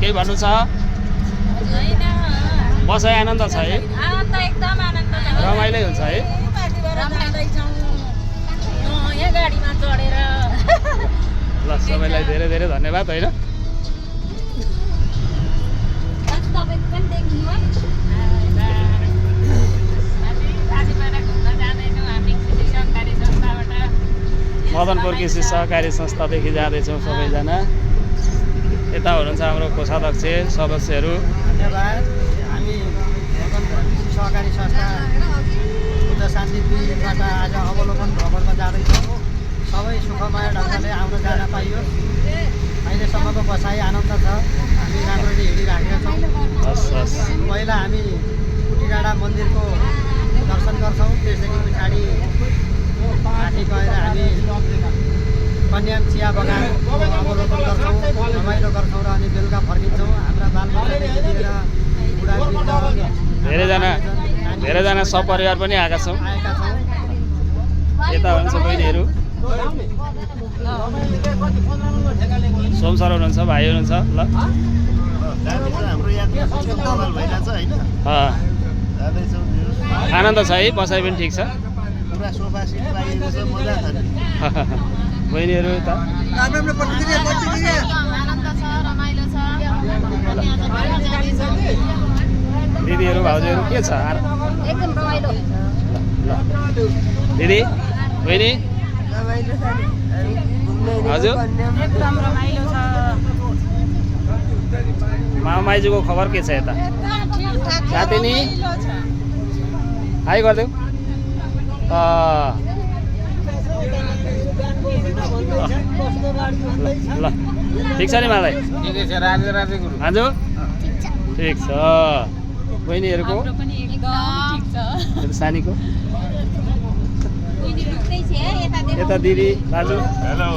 केही भन्नु छ? बसाइ आनन्द छ है? एकदम आनन्द छ। रमाइलो हुन्छ है? रमाइँदैछौँ यहाँ गाडीमा चढेर। ल सबैलाई धेरै धेरै धन्यवाद होइन। मदनपुर कृषि सहकारी संस्थादेखि जाँदैछौँ सबैजना। यता हुनुहुन्छ हाम्रो कोषाध्यक्ष सदस्यहरू। धन्यवाद। हामी मदनपुर कृषि सहकारी संस्था बुद्ध शान्ति 2बाट आज अवलोकन भ्रमणमा जाँदैछौँ। सबै सुखमय ढङ्गले आउन जान पाइयोस्। अहिलेसम्मको बसाइ आनन्द छ। हामी राम्ररी हिँडिराखेका छौँ। पहिला हामी कुटीडाँडा मन्दिरको दर्शन गर्छौँ, त्यसदेखि पछाडि माथि गएर हामी कन्याम चिया बगानको अवलोकन गर्छौँ, रमाइलो गर्छौँ र अनि बेलुका फर्किन्छौँ। हाम्रा बालबच्चादेखि लिएर बुढावृद्ध धेरैजना सपरिवार पनि आएका छौँ। यता हुनुहुन्छ बहिनीहरू, सोम सर हुनुहुन्छ, भाइ हुनुहुन्छ। ल आनन्द छ है? बसाइ पनि ठिक छ? बहिनीहरू यता दिदीहरू भाउजूहरू के छ? एकदम रमाइलो। ल दिदी बहिनी हजुर एकदम रमाइलो छ। मामा माइजूको खबर के छ यता? साथी नि हाई गरिदेऊ। ल ठिक छ नि मलाई? हजुर ठिक छ। बहिनीहरूको सानीको यता दिदी दाजु हेलो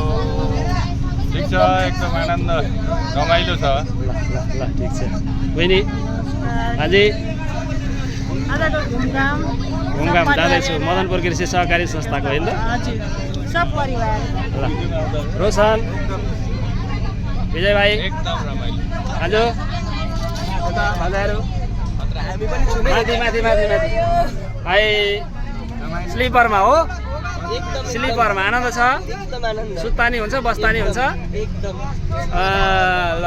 ठिक छ, एकदम आनन्द रमाइलो छ। ल ठिक छ। बहिनी हाजी घुमघाम जाँदैछु मदनपुर कृषि सहकारी संस्थाको होइन त? सब परिवार। ल रोशन विजय भाइ एकदम रमाइलो। हजुर भाइहरू माथि माथि माथि माथि भाइ स्लिपरमा हो? स्लिपरमा आनन्द छ? सुत्ता नि हुन्छ, बस्ता नि हुन्छ? ल ल